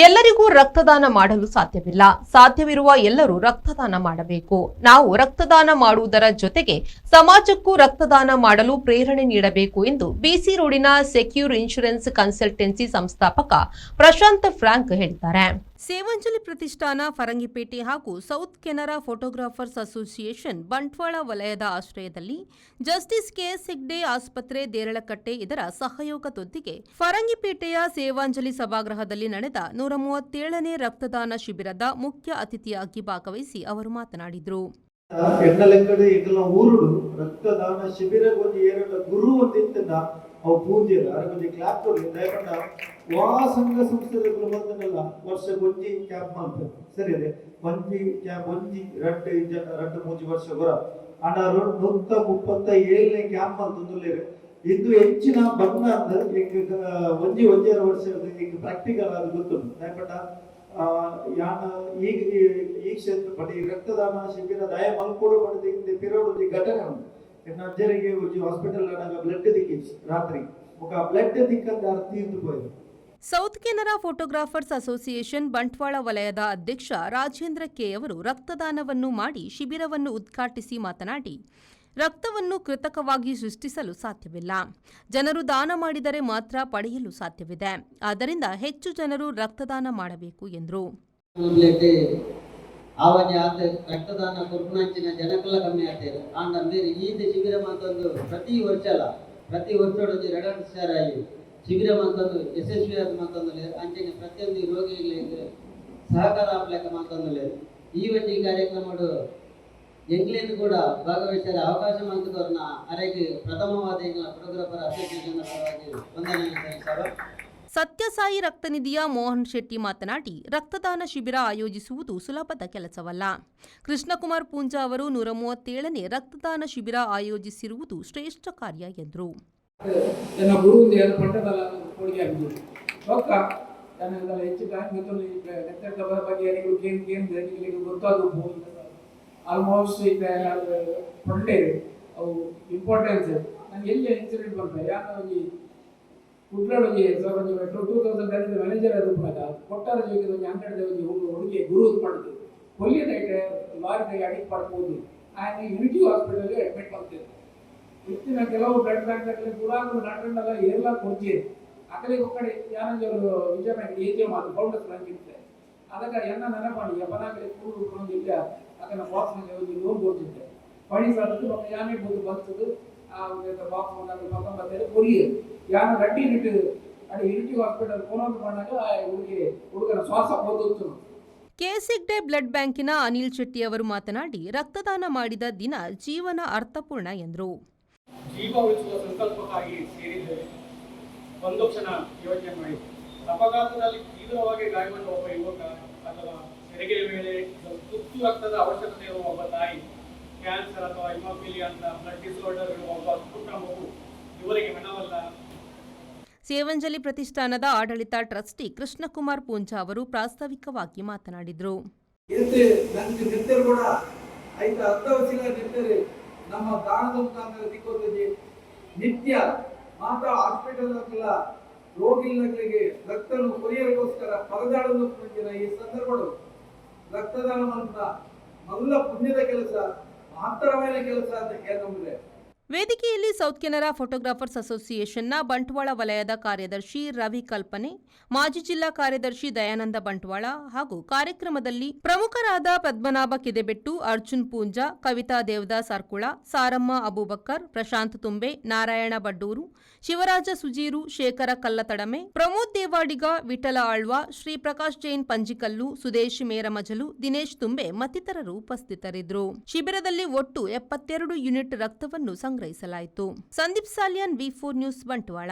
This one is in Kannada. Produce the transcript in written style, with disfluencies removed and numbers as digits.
ಎಲ್ಲರಿಗೂ ರಕ್ತದಾನ ಮಾಡಲು ಸಾಧ್ಯವಿಲ್ಲ. ಸಾಧ್ಯವಿರುವ ಎಲ್ಲರೂ ರಕ್ತದಾನ ಮಾಡಬೇಕು. ನಾವು ರಕ್ತದಾನ ಮಾಡುವುದರ ಜೊತೆಗೆ ಸಮಾಜಕ್ಕೂ ರಕ್ತದಾನ ಮಾಡಲು ಪ್ರೇರಣೆ ನೀಡಬೇಕು ಎಂದು ಬಿಸಿ ರೋಡಿನ ಸೆಕ್ಯೂರ್ ಇನ್ಶೂರೆನ್ಸ್ ಕನ್ಸಲ್ಟೆನ್ಸಿ ಸಂಸ್ಥಾಪಕ ಪ್ರಶಾಂತ್ ಫ್ರಾಂಕ್ ಹೇಳಿದ್ದಾರೆ. ಸೇವಂಜಲಿ ಪ್ರತಿಷ್ಠಾನ ಫರಂಗಿಪೇಟೆ ಹಾಗೂ south Canara photographers association Bantwal ವಲಯದ ಆಶ್ರಯದಲ್ಲಿ ಜಸ್ಟಿಸ್ ಕೆಎಸ್ ಹೆಗ್ಡೆ ಆಸ್ಪತ್ರೆ ದೇರಳಕಟ್ಟೆ ಇದರ ಸಹಯೋಗದೊಂದಿಗೆ ಫರಂಗಿಪೇಟೆಯ ಸೇವಾಂಜಲಿ ಸಭಾಗೃಹದಲ್ಲಿ ನಡೆದ 137ನೇ ರಕ್ತದಾನ ಶಿಬಿರದ ಮುಖ್ಯ ಅತಿಥಿಯಾಗಿ ಭಾಗವಹಿಸಿ ಅವರು ಮಾತನಾಡಿದರು. ರಕ್ತದಾನ ಶಿಬಿರ ಗುರು ಒಂದಿತ್ತನ್ನ ಅವು ಪೂಜೆ ಅರಗೊಂದು ಕ್ಲಾಪ್ ಕೊಡ್ಲಿ ದಯಪಟ್ಟ ಸಂಘ ಸಂಸ್ಥೆಗಳು ಬಂದನಲ್ಲ ವರ್ಷ ಒಂಜಿ ಕ್ಯಾಂಪ್ ಮಾಡ್ತಾರೆ ಸರಿ ಅದೇ ಒಂಜಿ ಕ್ಯಾಂಪ್ ಒಂಜಿ ರಡ್ಡು ಮೂಜಿ ವರ್ಷ ಬರ ಅಣ್ಣ 137ನೇ ಕ್ಯಾಂಪ್ ಅಂತಂದುಲ್ಲೇರೆ ಇಂದು ಹೆಚ್ಚಿನ ಬಣ್ಣ ಅಂದ್ರೆ ಈಗ ಒಂಜರ ವರ್ಷ ಈಗ ಪ್ರಾಕ್ಟಿಕಲ್ ಅದು ಗೊತ್ತುಂಟು ದಯಪಟ್ಟ ಯಾನ ಈಗ ಈ ಕ್ಷೇತ್ರ ಬಟ್ ಈ ರಕ್ತದಾನ ಶಿಬಿರ ದಯ ಮಲ್ಕೊಡು ಪಡೆದ ಪಿರೋಡ್ ಘಟನೆ ಉಂಟು ಅಜ್ಜರಿಗೆ ಹಾಸ್ಪಿಟಲ್ ಬ್ಲಡ್ ದಿಕ್ಕಿತ್ತು ರಾತ್ರಿ ಬ್ಲಡ್ ದಿಕ್ಕಂತ ತೀರ್ದು ಹೋಯ್ತು. South Canara photographers association Bantwal ವಲಯದ ಅಧ್ಯಕ್ಷ ರಾಜೇಂದ್ರ ಕೆ ಅವರು ರಕ್ತದಾನವನ್ನು ಮಾಡಿ ಶಿಬಿರವನ್ನು ಉದ್ಘಾಟಿಸಿ ಮಾತನಾಡಿ, ರಕ್ತವನ್ನು ಕೃತಕವಾಗಿ ಸೃಷ್ಟಿಸಲು ಸಾಧ್ಯವಿಲ್ಲ. ಜನರು ದಾನ ಮಾಡಿದರೆ ಮಾತ್ರ ಪಡೆಯಲು ಸಾಧ್ಯವಿದೆ. ಆದ್ದರಿಂದ ಹೆಚ್ಚು ಜನರು ರಕ್ತದಾನ ಮಾಡಬೇಕು ಎಂದರು. ರಕ್ತದಾನ ಕೊರ್ಪುನಂಚಿನ ಜನಕಲ್ಲ ಕಮ್ಮಿ ಆಗ್ತೇವೆ ಆಂಡ ಈದ ಶಿಬಿರ ಮಂತಂದು ಪ್ರತಿ ವರ್ಷ 2 ಸಾರಿ ಶಿಬಿರ ಮಂತಂದು ಯಶಸ್ವಿ ಆದ ಮಂತಂದು ಅಂಚಿನ ಪ್ರತಿಯೊಂದು ರೋಗಿಗಳಿಗೆ ಸಹಕಾರ ಆಗ್ಲಿಕ್ಕೆ ಮಂತಂದು ಈ ಒಂದು ಕಾರ್ಯಕ್ರಮ ಎಂಗ್ಲೇನ್ ಕೂಡ ಭಾಗವಹಿಸಿದ ಅವಕಾಶ ಮಂತದವ್ರನ್ನ ಅರೆಗೆ ಪ್ರಥಮವಾದ ಫೋಟೋಗ್ರಾಫರ್ ಅಸೋಸಿಯೇಷನ್ ಪರವಾಗಿ ವಂದನೆ ಸಲ್ಲಿಸುವ. ಸತ್ಯಸಾಯಿ ರಕ್ತನಿಧಿಯ ಮೋಹನ್ ಶೆಟ್ಟಿ ಮಾತನಾಡಿ, ರಕ್ತದಾನ ಶಿಬಿರ ಆಯೋಜಿಸುವುದು ಸುಲಭದ ಕೆಲಸವಲ್ಲ. ಕೃಷ್ಣಕುಮಾರ್ ಪೂಂಜಾ ಅವರು 137ನೇ ರಕ್ತದಾನ ಶಿಬಿರ ಆಯೋಜಿಸಿರುವುದು ಶ್ರೇಷ್ಠ ಕಾರ್ಯ ಎಂದರು. ಕುಡ್ಲೊಳಗೆ 2010 ಮ್ಯಾನೇಜರ್ ರೂಪದಾಗ ಕೊಟ್ಟಾರ ಜೊತೆಗೆ 100 ಹುಡುಗಿ ಗುರು ಮಾಡಿದ್ರು ಕೊಲ್ಲಿಯದೈತೆ ಲಾರಿಗೆ ಅಡಿಟ್ ಮಾಡ್ಬೋದು ಆಯ್ತು ಯುನಿಟಿ ಹಾಸ್ಪಿಟಲ್ಗೆ ಅಡ್ಮಿಟ್ ಮಾಡ್ತಿದ್ರು. ಇತ್ತಿನ ಕೆಲವು ಬ್ಲಡ್ ಬ್ಯಾಂಕ್ಗಳಲ್ಲಿ ಕೂಡ ನಾಟೆಲ್ಲ ಏರ್ಲಾ ಕೊಡ್ತೀರಿ ಅಕಲಿಗೆ ಒಕ್ಕಡೆ ಯಾನಂಜರು ವಿಜಯನ ಏಜೆ ಮಾತು ಬೌಂಡಸ್ ಬ್ಯಾಂಕ್ ಇರ್ತದೆ ಅದಕ್ಕೆ ಎನ್ನ ನೆನಪಾಡಿ ಬನಾಗಲಿ ಕೂಡು ಇಲ್ಲ ಅದನ್ನ ಬಾಕ್ಸ್ನಲ್ಲಿ ಒಂದು ಲೋನ್ ಕೊಡ್ತಿದ್ದೆ ಪಣಿ ಸಾಧದ್ದು ಯಾನೇ ಬೋದು ಬರ್ತದೆ ಆ ಬಾಕ್ಸ್ ಒಂದಾಗಿ ಪಕ್ಕಂಬತ್ತೇಳಿ ಕೊರಿಯರ್ ಯಾನ ಗಡ್ಡಿ ನಿಟ್ಟು ಅಡಿ ಯುನಿಟಿ ಹಾಸ್ಪಿಟಲ್ ಕೊನೊಂದು ಬಂದಾಗ ಹುಡುಗನ ಶ್ವಾಸ ಹೋಗುತ್ತು. ಕೆಎಸ್ ಹೆಗ್ಡೆ ಬ್ಲಡ್ ಬ್ಯಾಂಕಿನ ಅನಿಲ್ ಶೆಟ್ಟಿ ಅವರು ಮಾತನಾಡಿ, ರಕ್ತದಾನ ಮಾಡಿದ ದಿನ ಜೀವನ ಅರ್ಥಪೂರ್ಣ ಎಂದರು. ಜೀವ ಉಳಿಸುವ ಸಂಕಲ್ಪಕ್ಕಾಗಿ ಸೇರಿದ್ದೇವೆ. ಒಂದು ಕ್ಷಣ ಯೋಚನೆ ಮಾಡಿ, ಅಪಘಾತದಲ್ಲಿ ತೀವ್ರವಾಗಿ ಗಾಯಗೊಂಡ ಒಬ್ಬ ಯುವಕ ಅಥವಾ ಹೆರಿಗೆ ವೇಳೆ ತುರ್ತು ರಕ್ತದ ಅವಶ್ಯಕತೆ ಇರುವ ಒಬ್ಬ ತಾಯಿ, ಕ್ಯಾನ್ಸರ್ ಅಥವಾ ಹಿಮೋಫಿಲಿಯಾ ಅಂತ ಬ್ಲಡ್ ಡಿಸಾರ್ಡರ್ ಇರುವ ಒಬ್ಬ ಪುಟ್ಟ ಮಗು ಇವರಿಗೆ ಮನವಲ್ಲ. ಸೇವಂಜಲಿ ಪ್ರತಿಷ್ಠಾನದ ಆಡಳಿತ ಟ್ರಸ್ಟಿ ಕೃಷ್ಣಕುಮಾರ್ ಪೂಂಜಾ ಅವರು ಪ್ರಾಸ್ತಾವಿಕವಾಗಿ ಮಾತನಾಡಿದರು. ನಮ್ಮ ದಾನದ ಮುಖಾಂತರ ಸಿಕ್ಕೋದು ನಿತ್ಯ ಮಾತ್ರ ಹಾಸ್ಪಿಟಲ್ ರೋಗಿಗಳಿಗೆ ರಕ್ತ ಕೊರಿಯರಿಗೋಸ್ಕರ ಪರದಾಡಲು ಈ ಸಂದರ್ಭಗಳು ರಕ್ತದಾನ ಮೊದಲ ಪುಣ್ಯದ ಕೆಲಸ ಮಹತ್ತರమైన ಕೆಲಸ ಅಂತ ಕೇಳಿದ್ರೆ. ವೇದಿಕೆಯಲ್ಲಿ ಸೌತ್ ಕೆನರಾ ಫೋಟೋಗ್ರಾಫರ್ಸ್ ಅಸೋಸಿಯೇಷನ್ನ ಬಂಟ್ವಾಳ ವಲಯದ ಕಾರ್ಯದರ್ಶಿ ರವಿ ಕಲ್ಪನೆ, ಮಾಜಿ ಜಿಲ್ಲಾ ಕಾರ್ಯದರ್ಶಿ ದಯಾನಂದ ಬಂಟ್ವಾಳ ಹಾಗೂ ಕಾರ್ಯಕ್ರಮದಲ್ಲಿ ಪ್ರಮುಖರಾದ ಪದ್ಮನಾಭ ಕಿದೆಬೆಟ್ಟು, ಅರ್ಜುನ್ ಪೂಂಜಾ, ಕವಿತಾ ದೇವದಾಸ್ ಅರ್ಕುಳ, ಸಾರಮ್ಮ ಅಬೂಬಕ್ಕರ್, ಪ್ರಶಾಂತ್ ತುಂಬೆ, ನಾರಾಯಣ ಬಡ್ಡೂರು, ಶಿವರಾಜ ಸುಜೀರು, ಶೇಖರ ಕಲ್ಲತಡಮೆ, ಪ್ರಮೋದ್ ದೇವಾಡಿಗ, ವಿಠಲ ಆಳ್ವ, ಶ್ರೀ ಪ್ರಕಾಶ್ ಜೈನ್ ಪಂಜಿಕಲ್ಲು, ಸುದೇಶ್ ಮೇರಮಜಲು, ದಿನೇಶ್ ತುಂಬೆ ಮತ್ತಿತರರು ಉಪಸ್ಥಿತರಿದ್ದರು. ಶಿಬಿರದಲ್ಲಿ ಒಟ್ಟು 72 ಯೂನಿಟ್ ರಕ್ತವನ್ನು ಸಂಗ್ರಹಿಸಲಾಯಿತು. ಸಂದೀಪ್ ಸಾಲ್ಯಾನ್, ವಿ4 ನ್ಯೂಸ್, ಬಂಟ್ವಾಳ.